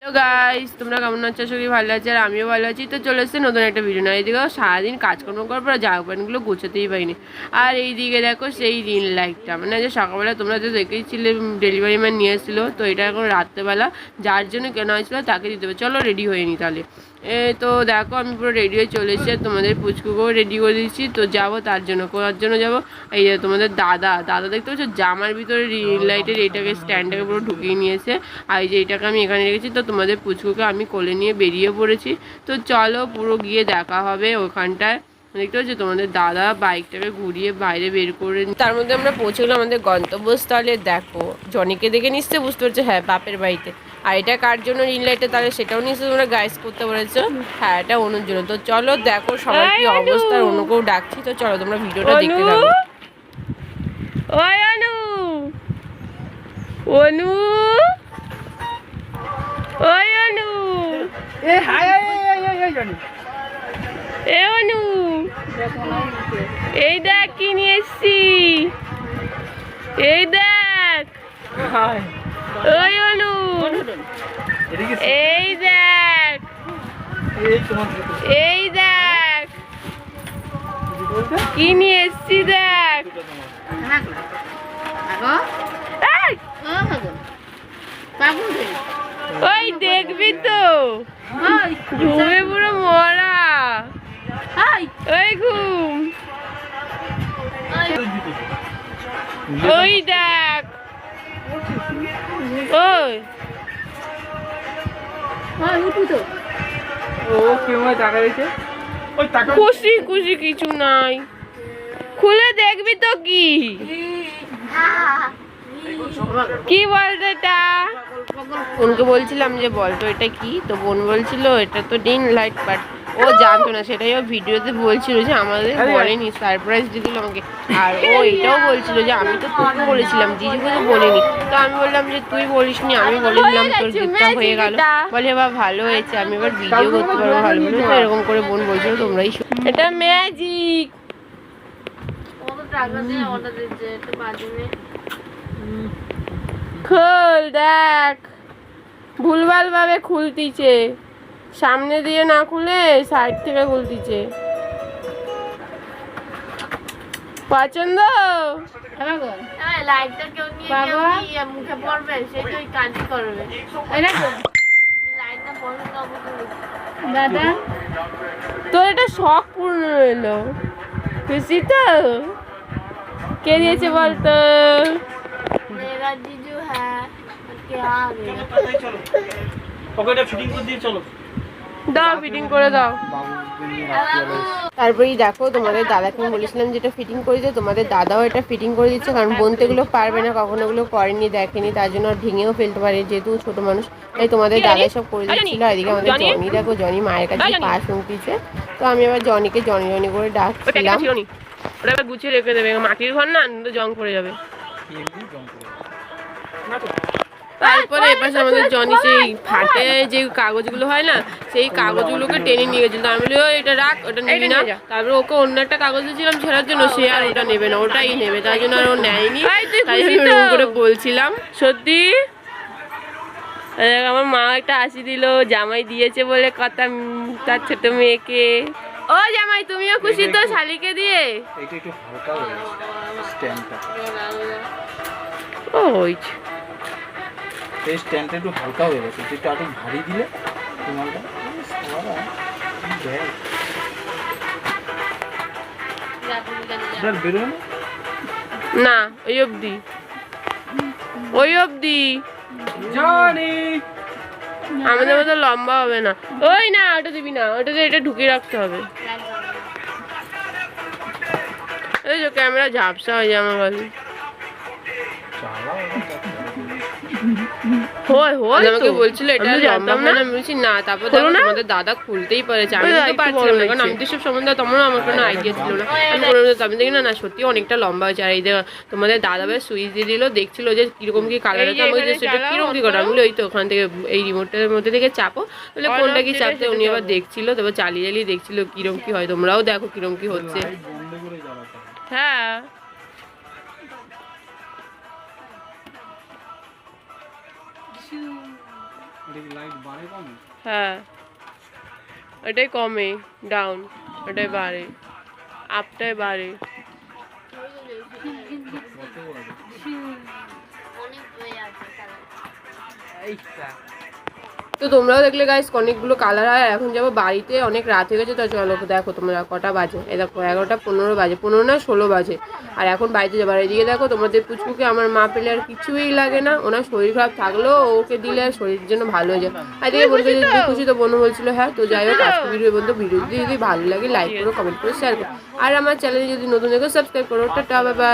Hello guys, তোমরা কেমন আছো? সবাই ভালো আছে আর আমিও ভালো আছি। তো চলে এসেছে নতুন একটা ভিডিও। না এইদিকে সারাদিন কাজকর্ম করার পর জামা প্যান্টগুলো গোছাতেই পারিনি। আর এইদিকে দেখো সেই রিং লাইটটা, মানে যে সকালবেলা তোমরা যে দেখেছিলে ডেলিভারি ম্যান নিয়ে এসেছিলো, তো এটা এখন রাত্রেবেলা যার জন্য কেনা হয়েছিল তাকে দিতে হবে। চলো রেডি হয়ে নি তাহলে। তো দেখো আমি পুরো রেডি হয়ে চলে এসেছি, তোমাদের পুচকুকেও রেডি করে দিচ্ছি। তো যাবো তার জন্য, করার জন্য যাবো। এই যে তোমাদের দাদা দেখতে পাচ্ছ জামার ভিতরে রিং লাইটের এইটাকে স্ট্যান্ডটাকে পুরো ঢুকিয়ে নিয়েছে। আর এই যে এটাকে আমি এখানে রেখেছি। তো তোমাদের পুচকুকে আমি কোলে নিয়ে বেরিয়ে পড়েছি। তো চলো পুরো গিয়ে দেখা হবে ওখানটায়। দেখতে পাচ্ছি তোমাদের দাদা বাইকটাকে ঘুরিয়ে বাইরে বের করে, তার মধ্যে আমরা পৌঁছে গেলাম আমাদের গন্তব্যস্থলে। দেখো জনিকে দেখে নিশ্চয়ই বুঝতে পারছো, হ্যাঁ বাপের বাড়িতে। আর এটা কার জন্য রিং লাইটে, তাহলে সেটাও নিশ্চয়ই তোমরা গাইস করতে পেরেছো। হ্যাঁ এটা অনুর জন্য। তো চলো দেখো সবার কি অবস্থা, অনুকেও ডাকছি। তো চলো তোমরা ভিডিওটা দেখতে থাকো। ওই অনু, অনু, ওই অনু, এ অনু, এই দেখ কি নিয়ে এসছি, এই দেখ। ওই অনু, এই দেখ, এই দেখ কি নিয়ে এসছি, দেখ। ওই দেখবি তো ঘুমে পুরো মরা। ওই ঘুম, ওই দেখ, ওই খুশি খুশি কিছু নাই, খুলে দেখবি তো কি কি বলতো এটা। বোনকে বলছিলাম যে বলতো এটা কি, তো বোন বলছিল এটা তো রিং লাইট, বাট ও জানতো না। সেটাই ও ভিডিওতে বলছিল যে আমাদের বলেনি, সারপ্রাইজ দিয়ে দিল আমাকে। আর ও এটাও বলছিল যে আমি তো তোকে বলেছিলাম, জিজুকে তো বলিনি। তো আমি বললাম যে তুই বলিসনি, আমি বলেছিলাম, তোর গিফটটা হয়ে গেল। বলে এবার ভালো হয়েছে, আমি এবার ভিডিও করতে পারবো ভালো করে। তো এরকম করে বোন বলছিল, তোমরাই এটা ম্যাজিক। খোল দেখ, ভুলভাল ভাবে খুলতিছে, সামনে দিয়ে না খুলে সাইড থেকে খুলতিছে। পছন্দ দাদা, তোর এটা শখ পূর্ণ হলো, খুশি তো? কে দিয়েছে বলতো? দাও ফিটিং করে দাও। তারপরেই দেখো তোমাদের দাদাকে আমি বলেছিলাম যেটা ফিটিং করে দিতে, তোমাদের দাদাও এটা ফিটিং করে দিচ্ছে। কারণ বোন তো এগুলো পারবে না, কখনো এগুলো করেনি, দেখেনি, তার জন্য ভেঙেও ফেলতে পারে যেহেতু ছোট মানুষ। তাই তোমাদের দাদাই সব করে দিচ্ছিল। আর এদিকে আমাদের জনি দেখো, জনি মায়ের কাছে পা শুনতিছে। তো আমি আবার জনিকে জনি জনি করে ডাকছিলাম। ওটা এবার গুছিয়ে রেখে দেবে, মাটির ঘর না, জং পড়ে যাবে। তারপরে এপাশে আমাদের জনি সেই ফাটে যে কাগজগুলো হয় না, সেই কাগজগুলোকে টেনে নিয়ে গেছিল। আমি বলি এটা রাখ, ওটা নিবি না। তারপরে ওকে অন্য একটা কাগজ দিয়েছিলাম ছেড়ার জন্য, সে আর ওটা নেবে না, ওটাই নেবে। তাই জন্য আর ও নেয়নি। তাই আমি ওরকম করে বলছিলাম। সত্যি আমার মা একটা হাসি দিল, জামাই দিয়েছে বলে কথা তার ছোট মেয়েকে। ও জামাই তুমিও খুশি তো শালিকে দিয়ে? ওই এই স্ট্যান্ডটা একটু হালকা হয়ে গেছে, যেটা একটু ভারী দিলে তোমারটা বেরোয় না, ওই অবধি, ওই অবধি। আমাদের মতো লম্বা হবে না। ওই না, ওটা দিবি না, ওটাতে এটা ঢুকিয়ে রাখতে হবে। এই যে ক্যামেরা ঝাপসা হয়ে যায় আমার কাছে। আমাকে বলছিল এটা জানতাম না, আমি বলছি না। তারপর আমাদের দাদা খুলতেই পারেছে, আমি তো পারছিলাম না, কারণ আমি তো সব সম্বন্ধে তেমন আমার কোনো আইডিয়া ছিল না। আমি দেখি না সত্যি অনেকটা লম্বা হয়েছে। আর এই তোমাদের দাদা ভাই সুইচ দিয়ে দিল, দেখছিল যে কিরকম কি কালার আছে। আমাকে সেটা কিরকম কি করে, আমি ওই তো ওখান থেকে এই রিমোটটার মধ্যে থেকে চাপো, বলে কোনটা কি চাপতে। উনি আবার দেখছিল, তারপর চালিয়ে চালিয়ে দেখছিল কিরম কি হয়। তোমরাও দেখো কিরম কি হচ্ছে। হ্যাঁ হ্যাঁ ওটাই কমে, ডাউন ওটাই বাড়ে, আপটাই বাড়ে। তো তোমরাও দেখলে গাইস অনেকগুলো কালার হয়। এখন যাবো বাড়িতে, অনেক রাত হয়ে গেছে। তো চলো দেখো তোমরা কটা বাজে, এই দেখো 11:15 বাজে, 15 না 16 বাজে। আর এখন বাড়িতে যাবো। আর এদিকে দেখো তোমাদের পুচকুকে আমার মা পেলে আর কিছুই লাগে না, ওনার শরীর খারাপ থাকলেও ওকে দিলে আর শরীরের জন্য ভালো হয়ে যায়। আর এদিকে বলতে খুশি, তো বোনও বলছিল হ্যাঁ। তো যাই হোক আজকে ভিডিও বলতো, ভিডিও যদি ভালো লাগে লাইক করো, কমেন্ট করো, শেয়ার করো। আর আমার চ্যানেলে যদি নতুন দেখো সাবস্ক্রাইব করো। Tata bye bye.